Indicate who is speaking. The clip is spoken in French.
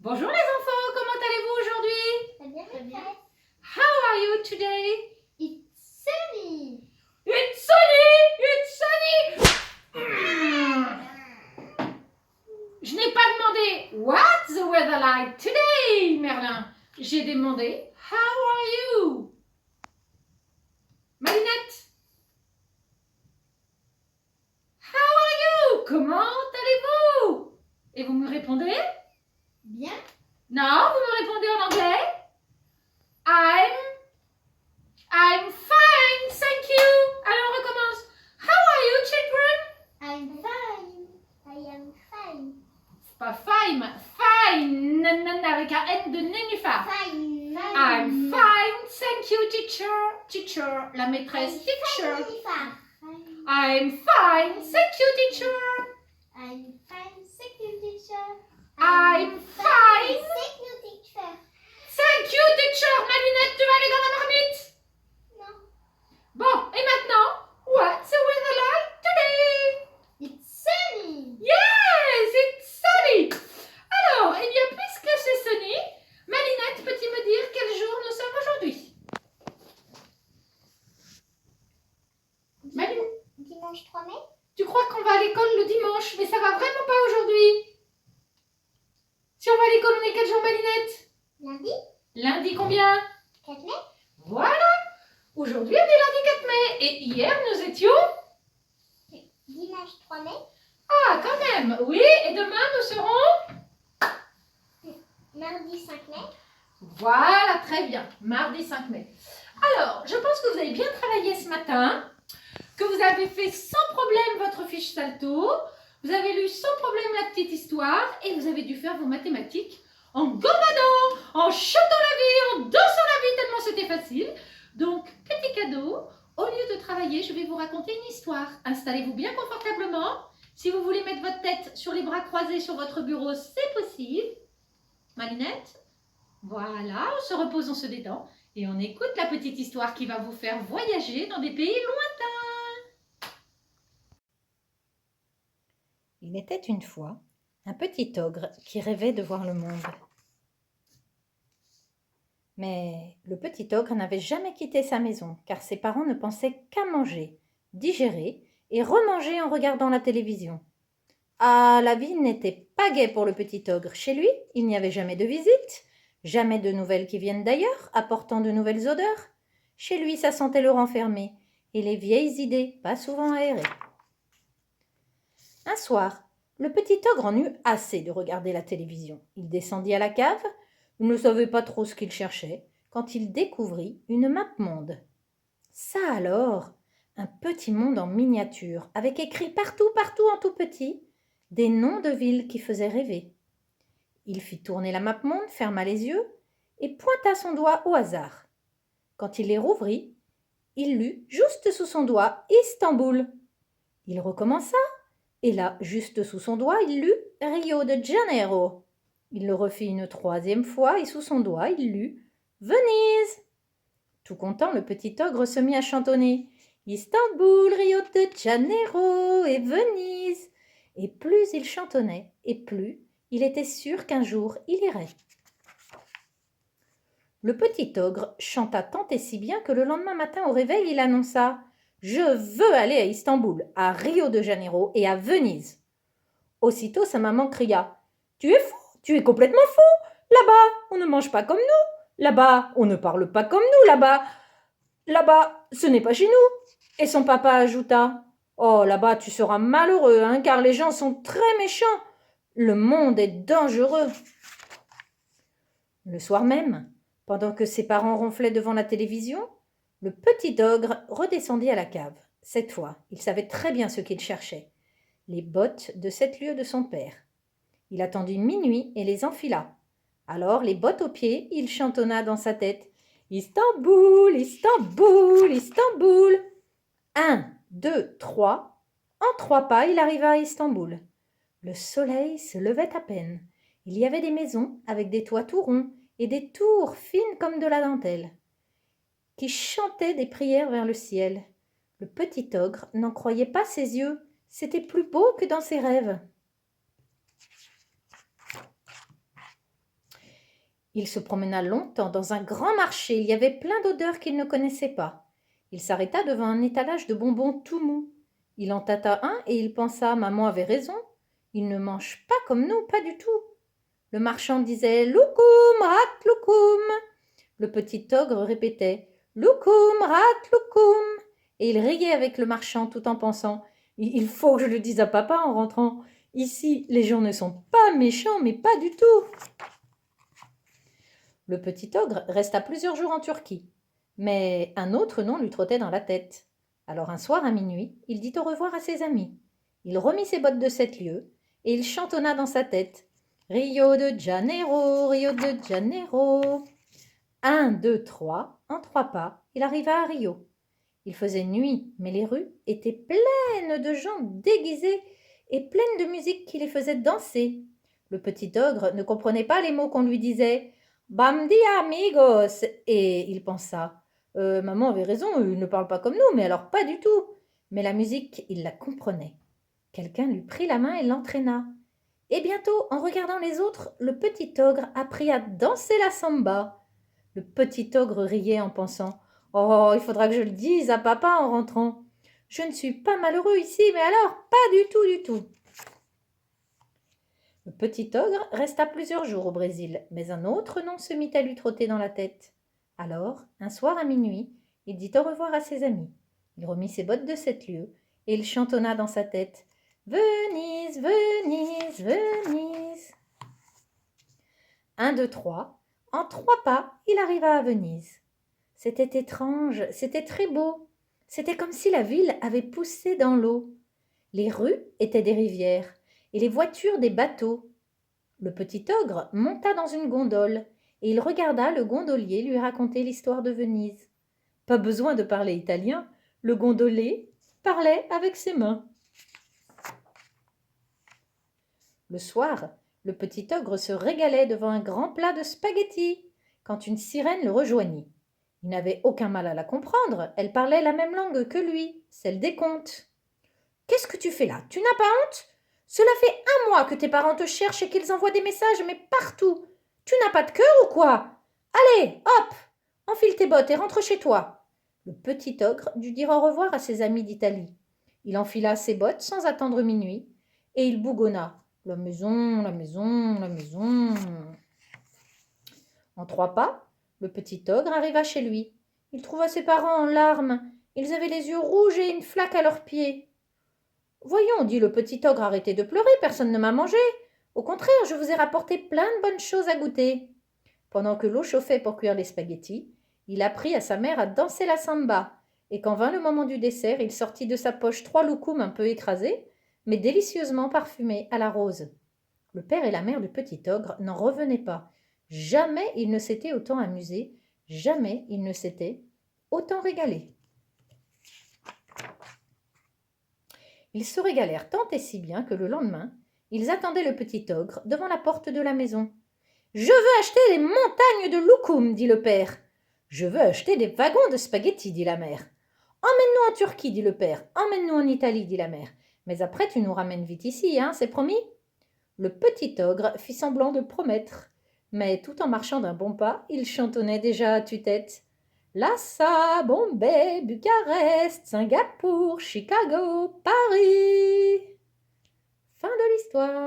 Speaker 1: Bonjour les enfants, comment allez-vous aujourd'hui?
Speaker 2: Très bien, très bien.
Speaker 1: How are you today?
Speaker 2: It's sunny.
Speaker 1: It's sunny! It's sunny! Je n'ai pas demandé What's the weather like today, Merlin? J'ai demandé How are you? Marinette? How are you? Comment allez-vous? Et vous me répondez?
Speaker 2: Bien.
Speaker 1: Non, vous me répondez en anglais? I'm fine, thank you. Alors on recommence. How are you, children?
Speaker 2: I'm fine. I am fine.
Speaker 1: C'est pas fine, fine, avec un N de nénuphar.
Speaker 2: Fine.
Speaker 1: I'm fine, thank you, teacher. Teacher, la maîtresse, teacher. I'm fine, thank you, teacher.
Speaker 2: I'm fine, thank you, teacher.
Speaker 1: I'm fine.
Speaker 2: Thank you, teacher.
Speaker 1: Thank you, teacher. Malinette, tu vas aller dans la marmite?
Speaker 2: Non.
Speaker 1: Bon, et maintenant, what's the weather like today?
Speaker 2: It's sunny.
Speaker 1: Yes, it's sunny. Alors, eh bien, puisque c'est sunny, Malinette, peux-tu me dire quel jour nous sommes aujourd'hui? Malinette,
Speaker 2: Dimanche 3 mai.
Speaker 1: tu crois qu'on va à l'école le dimanche, mais ça va vraiment pas aujourd'hui. Si on va à l'école, on est quel jour, Malinette?
Speaker 2: Lundi.
Speaker 1: Lundi combien?
Speaker 2: 4 mai.
Speaker 1: Voilà. Aujourd'hui, on est lundi 4 mai. Et hier, nous étions...
Speaker 2: Dimanche 3 mai.
Speaker 1: Ah, quand même. Oui, et demain, nous serons...
Speaker 2: Mardi 5 mai.
Speaker 1: Voilà, très bien. Mardi 5 mai. Alors, je pense que vous avez bien travaillé ce matin, que vous avez fait sans problème votre fiche Salto, vous avez lu sans problème la petite histoire et vous avez dû faire vos mathématiques en gambadant, en chantant la vie, en dansant la vie, tellement c'était facile. Donc, petit cadeau, au lieu de travailler, je vais vous raconter une histoire. Installez-vous bien confortablement. Si vous voulez mettre votre tête sur les bras croisés sur votre bureau, c'est possible. Malinette? Voilà, on se repose, on se détend et on écoute la petite histoire qui va vous faire voyager dans des pays lointains.
Speaker 3: Il était une fois un petit ogre qui rêvait de voir le monde. Mais le petit ogre n'avait jamais quitté sa maison car ses parents ne pensaient qu'à manger, digérer et remanger en regardant la télévision. Ah, la vie n'était pas gaie pour le petit ogre. Chez lui, il n'y avait jamais de visite, jamais de nouvelles qui viennent d'ailleurs, apportant de nouvelles odeurs. Chez lui, ça sentait le renfermé et les vieilles idées, pas souvent aérées. Un soir, le petit ogre en eut assez de regarder la télévision. Il descendit à la cave. Il ne savait pas trop ce qu'il cherchait quand il découvrit une map monde. Ça alors, un petit monde en miniature, avec écrit partout en tout petit, des noms de villes qui faisaient rêver. Il fit tourner la map monde, ferma les yeux et pointa son doigt au hasard. Quand il les rouvrit, il lut juste sous son doigt Istanbul. Il recommença. Et là, juste sous son doigt, il lut Rio de Janeiro. Il le refit une troisième fois et sous son doigt, il lut Venise. Tout content, le petit ogre se mit à chantonner Istanbul, Rio de Janeiro et Venise. Et plus il chantonnait, et plus il était sûr qu'un jour il irait. Le petit ogre chanta tant et si bien que le lendemain matin au réveil, il annonça « Je veux aller à Istanbul, à Rio de Janeiro et à Venise ». Aussitôt, sa maman cria « Tu es fou, tu es complètement fou. Là-bas, on ne mange pas comme nous. Là-bas, on ne parle pas comme nous. Là-bas, ce n'est pas chez nous. » Et son papa ajouta « Oh, là-bas, tu seras malheureux, hein, car les gens sont très méchants. Le monde est dangereux. » Le soir même, pendant que ses parents ronflaient devant la télévision, le petit ogre redescendit à la cave. Cette fois, il savait très bien ce qu'il cherchait. Les bottes de 7 lieues de son père. Il attendit minuit et les enfila. Alors, les bottes aux pieds, il chantonna dans sa tête « Istanbul, Istanbul, Istanbul !» 1, 2, 3. En 3 pas, il arriva à Istanbul. Le soleil se levait à peine. Il y avait des maisons avec des toits tout ronds et des tours fines comme de la dentelle, qui chantaient des prières vers le ciel. Le petit ogre n'en croyait pas ses yeux. C'était plus beau que dans ses rêves. Il se promena longtemps dans un grand marché. Il y avait plein d'odeurs qu'il ne connaissait pas. Il s'arrêta devant un étalage de bonbons tout mous. Il en tâta un et il pensa, maman avait raison. Ils ne mangent pas comme nous, pas du tout. Le marchand disait, loukoum, rat, loukoum. Le petit ogre répétait, loukoum, rat, loukoum. Et il riait avec le marchand tout en pensant, il faut que je le dise à papa en rentrant. Ici, les gens ne sont pas méchants, mais pas du tout. Le petit ogre resta plusieurs jours en Turquie, mais un autre nom lui trottait dans la tête. Alors un soir à minuit, il dit au revoir à ses amis. Il remit ses bottes de 7 lieues et il chantonna dans sa tête. Rio de Janeiro, Rio de Janeiro. 1, 2, 3, en 3 pas, il arriva à Rio. Il faisait nuit, mais les rues étaient pleines de gens déguisés et pleines de musique qui les faisait danser. Le petit ogre ne comprenait pas les mots qu'on lui disait. Bam dia amigos. Et il pensa, maman avait raison, il ne parle pas comme nous, mais alors pas du tout. Mais la musique, il la comprenait. Quelqu'un lui prit la main et l'entraîna. Et bientôt, en regardant les autres, le petit ogre apprit à danser la samba. Le petit ogre riait en pensant, oh, il faudra que je le dise à papa en rentrant. Je ne suis pas malheureux ici, mais alors pas du tout, du tout. Le petit ogre resta plusieurs jours au Brésil, mais un autre nom se mit à lui trotter dans la tête. Alors, un soir à minuit, il dit au revoir à ses amis. Il remit ses bottes de 7 lieues et il chantonna dans sa tête. Venise, Venise, Venise. 1, 2, 3. En 3 pas, il arriva à Venise. C'était étrange, c'était très beau. C'était comme si la ville avait poussé dans l'eau. Les rues étaient des rivières et les voitures des bateaux. Le petit ogre monta dans une gondole et il regarda le gondolier lui raconter l'histoire de Venise. Pas besoin de parler italien, le gondolier parlait avec ses mains. Le soir, le petit ogre se régalait devant un grand plat de spaghettis quand une sirène le rejoignit. Il n'avait aucun mal à la comprendre, elle parlait la même langue que lui, celle des contes. « Qu'est-ce que tu fais là? Tu n'as pas honte? Cela fait 1 mois que tes parents te cherchent et qu'ils envoient des messages, mais partout. Tu n'as pas de cœur ou quoi? Allez, hop, enfile tes bottes et rentre chez toi. » Le petit ogre dut dire au revoir à ses amis d'Italie. Il enfila ses bottes sans attendre minuit et il bougonna. La maison, la maison, la maison. En 3 pas, le petit ogre arriva chez lui. Il trouva ses parents en larmes. Ils avaient les yeux rouges et une flaque à leurs pieds. « Voyons, dit le petit ogre, arrêtez de pleurer, personne ne m'a mangé. Au contraire, je vous ai rapporté plein de bonnes choses à goûter. » Pendant que l'eau chauffait pour cuire les spaghettis, il apprit à sa mère à danser la samba. Et quand vint le moment du dessert, il sortit de sa poche 3 loukoums un peu écrasés, mais délicieusement parfumés à la rose. Le père et la mère du petit ogre n'en revenaient pas. Jamais ils ne s'étaient autant amusés, jamais ils ne s'étaient autant régalés. Ils se régalèrent tant et si bien que le lendemain, ils attendaient le petit ogre devant la porte de la maison. « Je veux acheter des montagnes de loukoum, dit le père. « Je veux acheter des wagons de spaghettis, dit la mère. « Emmène-nous en Turquie, dit le père. « Emmène-nous en Italie, dit la mère. « Mais après, tu nous ramènes vite ici, hein, c'est promis ?» Le petit ogre fit semblant de promettre. Mais tout en marchant d'un bon pas, il chantonnait déjà à tue-tête. Lhasa, Bombay, Bucarest, Singapour, Chicago, Paris. Fin de l'histoire.